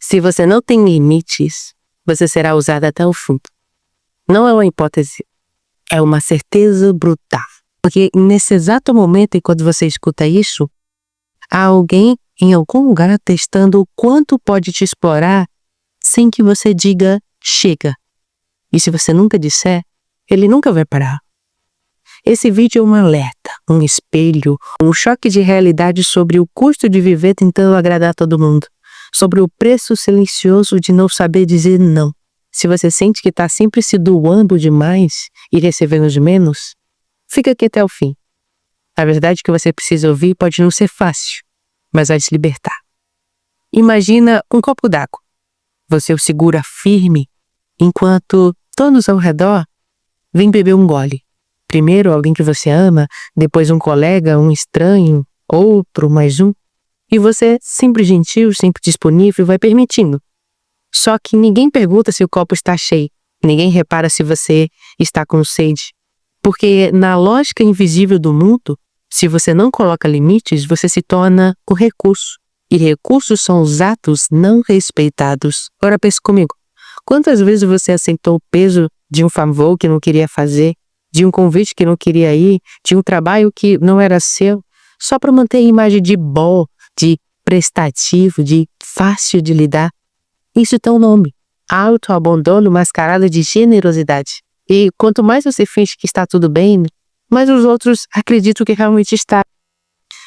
Se você não tem limites, você será usado até o fim. Não é uma hipótese, é uma certeza brutal. Porque nesse exato momento, enquanto você escuta isso, há alguém em algum lugar testando o quanto pode te explorar sem que você diga chega. E se você nunca disser, ele nunca vai parar. Esse vídeo é um alerta, um espelho, um choque de realidade sobre o custo de viver tentando agradar todo mundo, sobre o preço silencioso de não saber dizer não. Se você sente que está sempre se doando demais e recebendo de menos, fica aqui até o fim. A verdade que você precisa ouvir pode não ser fácil, mas vai te libertar. Imagina um copo d'água. Você o segura firme, enquanto todos ao redor vêm beber um gole. Primeiro alguém que você ama, depois um colega, um estranho, outro, mais um. E você, sempre gentil, sempre disponível, vai permitindo. Só que ninguém pergunta se o copo está cheio. Ninguém repara se você está com sede. Porque na lógica invisível do mundo, se você não coloca limites, você se torna o recurso. E recursos são os atos não respeitados. Agora pense comigo. Quantas vezes você aceitou o peso de um favor que não queria fazer, de um convite que não queria ir, de um trabalho que não era seu, só para manter a imagem de bom, de prestativo, de fácil de lidar? Isso tem um nome: autoabandono mascarado de generosidade. E quanto mais você finge que está tudo bem, mais os outros acreditam que realmente está.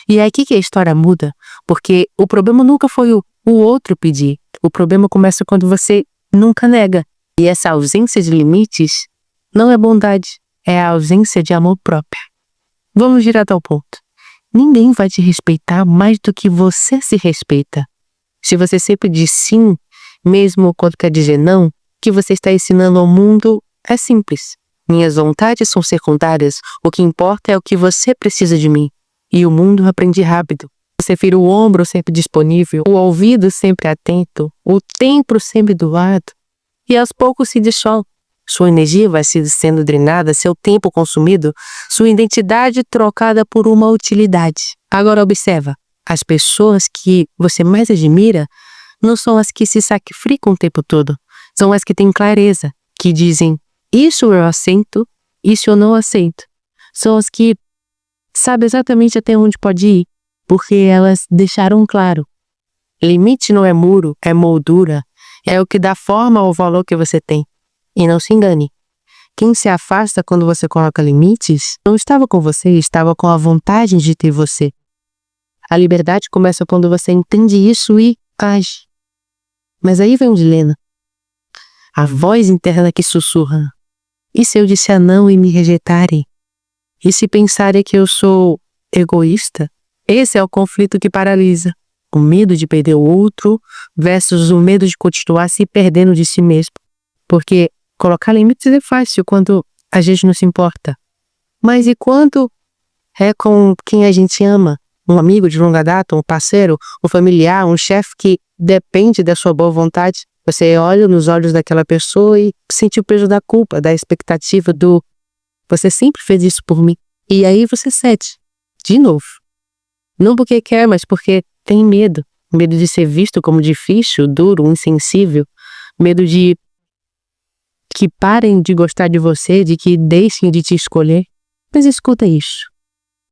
E é aqui que a história muda, porque o problema nunca foi o outro pedir. O problema começa quando você nunca nega. E essa ausência de limites não é bondade, é a ausência de amor próprio. Vamos direto ao ponto. Ninguém vai te respeitar mais do que você se respeita. Se você sempre diz sim, mesmo quando quer dizer não, o que você está ensinando ao mundo é simples. Minhas vontades são secundárias, o que importa é o que você precisa de mim. E o mundo aprende rápido. Você vira o ombro sempre disponível, o ouvido sempre atento, o tempo sempre doado. E aos poucos se dissolve. Sua energia vai sendo drenada, seu tempo consumido, sua identidade trocada por uma utilidade. Agora observa, as pessoas que você mais admira não são as que se sacrificam o tempo todo. São as que têm clareza, que dizem, isso eu aceito, isso eu não aceito. São as que sabem exatamente até onde pode ir, porque elas deixaram claro. Limite não é muro, é moldura, é o que dá forma ao valor que você tem. E não se engane, quem se afasta quando você coloca limites, não estava com você, estava com a vontade de ter você. A liberdade começa quando você entende isso e age. Mas aí vem um dilema. A voz interna que sussurra. E se eu disser não e me rejeitarem? E se pensarem que eu sou egoísta? Esse é o conflito que paralisa. O medo de perder o outro versus o medo de continuar se perdendo de si mesmo. Porque colocar limites é fácil quando a gente não se importa. Mas e quando é com quem a gente ama? Um amigo de longa data, um parceiro, um familiar, um chefe que depende da sua boa vontade? Você olha nos olhos daquela pessoa e sente o peso da culpa, da expectativa do você sempre fez isso por mim. E aí você cede, de novo. Não porque quer, mas porque tem medo. Medo de ser visto como difícil, duro, insensível. Medo de que parem de gostar de você, de que deixem de te escolher. Mas escuta isso.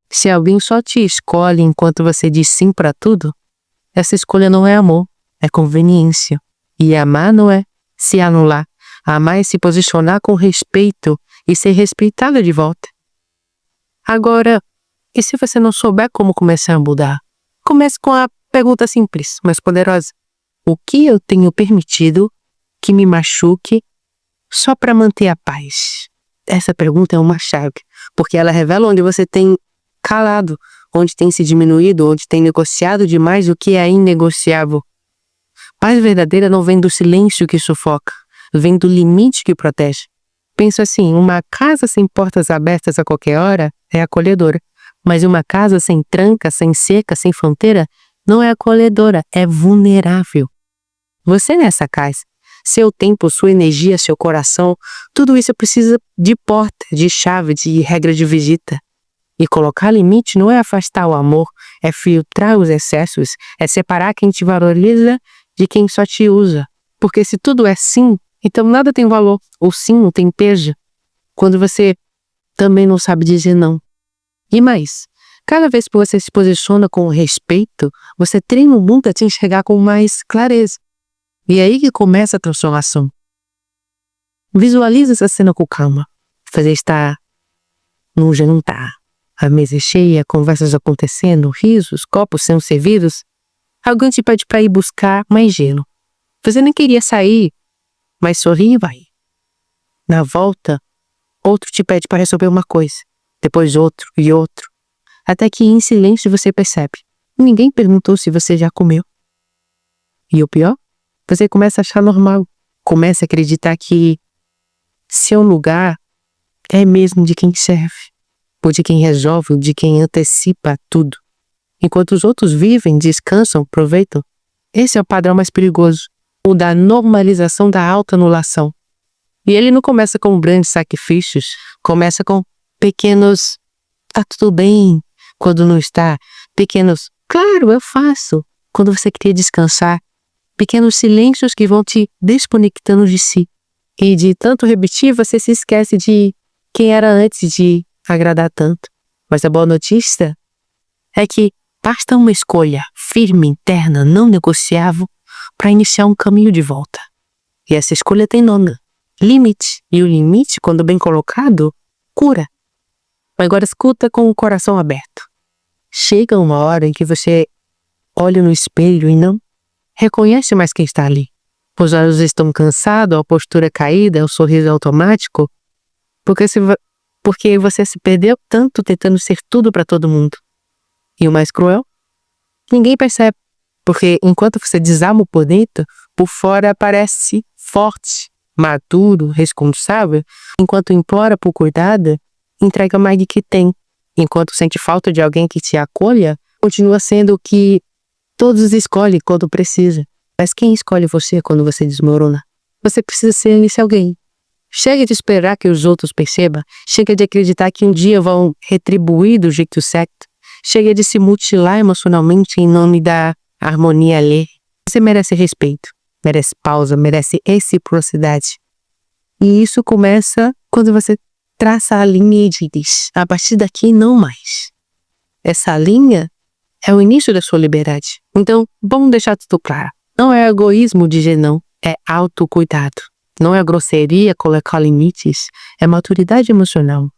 Se alguém só te escolhe enquanto você diz sim pra tudo, essa escolha não é amor, é conveniência. E amar não é se anular. Amar é se posicionar com respeito e ser respeitada de volta. Agora, e se você não souber como começar a mudar? Comece com a pergunta simples, mas poderosa. O que eu tenho permitido que me machuque só para manter a paz? Essa pergunta é uma chave, porque ela revela onde você tem calado, onde tem se diminuído, onde tem negociado demais o que é inegociável. Paz verdadeira não vem do silêncio que sufoca, vem do limite que protege. Penso assim, uma casa sem portas abertas a qualquer hora é acolhedora, mas uma casa sem tranca, sem cerca, sem fronteira, não é acolhedora, é vulnerável. Você nessa casa, seu tempo, sua energia, seu coração, tudo isso precisa de porta, de chave, de regra de visita. E colocar limite não é afastar o amor, é filtrar os excessos, é separar quem te valoriza de quem só te usa. Porque se tudo é sim, então nada tem valor. Ou sim não tem peso. Quando você também não sabe dizer não. E mais, cada vez que você se posiciona com respeito, você treina o mundo a te enxergar com mais clareza. E é aí que começa a transformação. Visualiza essa cena com calma. Você está num jantar. A mesa é cheia, conversas acontecendo, risos, copos sendo servidos. Alguém te pede para ir buscar mais gelo. Você nem queria sair, mas sorri e vai. Na volta, outro te pede para resolver uma coisa. Depois outro e outro. Até que em silêncio você percebe. Ninguém perguntou se você já comeu. E o pior? Você começa a achar normal. Começa a acreditar que seu lugar é mesmo de quem serve. Ou de quem resolve, ou de quem antecipa tudo. Enquanto os outros vivem, descansam, aproveitam. Esse é o padrão mais perigoso. O da normalização da autoanulação. E ele não começa com grandes sacrifícios. Começa com pequenos, tá tudo bem, quando não está. Pequenos, claro, eu faço, quando você queria descansar. Pequenos silêncios que vão te desconectando de si. E de tanto repetir, você se esquece de quem era antes de agradar tanto. Mas a boa notícia é que basta uma escolha firme, interna, não negociável, para iniciar um caminho de volta. E essa escolha tem nome. Limite. E o limite, quando bem colocado, cura. Agora escuta com o coração aberto. Chega uma hora em que você olha no espelho e não reconhece mais quem está ali. Os olhos estão cansados, a postura caída, o sorriso automático, porque você se perdeu tanto tentando ser tudo para todo mundo. E o mais cruel? Ninguém percebe, porque enquanto você desarma por dentro, por fora parece forte, maduro, responsável, enquanto implora por cuidado, entrega mais do que tem. Enquanto sente falta de alguém que te acolha, continua sendo o que todos escolhem quando precisa. Mas quem escolhe você quando você desmorona? Você precisa ser esse alguém. Chega de esperar que os outros percebam. Chega de acreditar que um dia vão retribuir do jeito certo. Chega de se mutilar emocionalmente em nome da harmonia alheia. Você merece respeito, merece pausa, merece reciprocidade. E isso começa quando você traça a linha e diz, a partir daqui não mais. Essa linha é o início da sua liberdade. Então, vamos deixar tudo claro. Não é egoísmo dizer não, é autocuidado. Não é grosseria colocar limites, é maturidade emocional.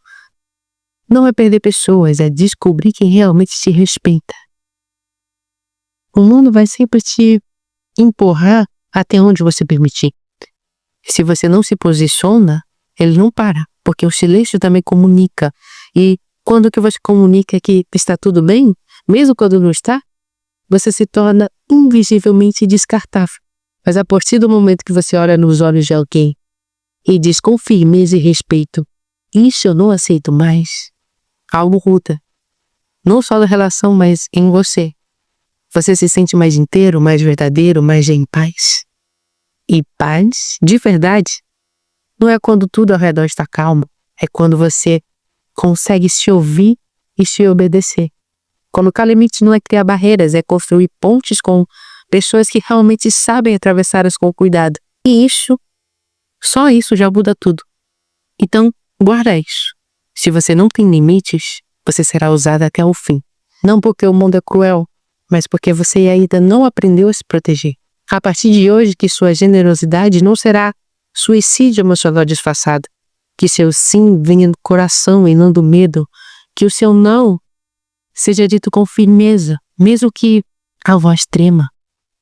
Não é perder pessoas, é descobrir quem realmente te respeita. O mundo vai sempre te empurrar até onde você permitir. Se você não se posiciona, ele não para, porque o silêncio também comunica. E quando que você comunica que está tudo bem, mesmo quando não está, você se torna invisivelmente descartável. Mas a partir do momento que você olha nos olhos de alguém e diz com firmeza e respeito, isso eu não aceito mais, algo muda. Não só na relação, mas em você. Você se sente mais inteiro, mais verdadeiro, mais em paz. E paz, de verdade, não é quando tudo ao redor está calmo, é quando você consegue se ouvir e se obedecer. Colocar limites não é criar barreiras, é construir pontes com pessoas que realmente sabem atravessá-las com cuidado. E isso, só isso já muda tudo. Então, guarda isso. Se você não tem limites, você será usado até o fim. Não porque o mundo é cruel, mas porque você ainda não aprendeu a se proteger. A partir de hoje, que sua generosidade não será suicídio emocional disfarçado. Que seu sim venha do coração e não do medo. Que o seu não seja dito com firmeza, mesmo que a voz trema.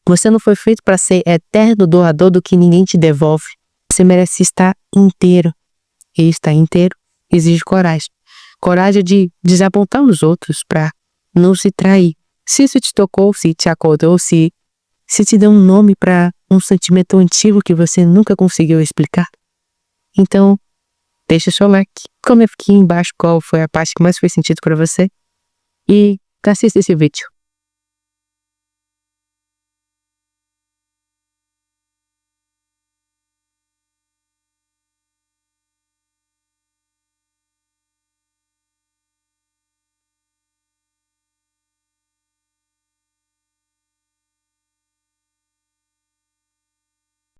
Você não foi feito para ser eterno doador do que ninguém te devolve. Você merece estar inteiro. E estar inteiro exige coragem. Coragem de desapontar os outros para não se trair. Se isso te tocou, se te acordou, se te deu um nome para um sentimento antigo que você nunca conseguiu explicar. Então, deixa seu like. Comenta aqui embaixo qual foi a parte que mais fez sentido para você. E assista esse vídeo.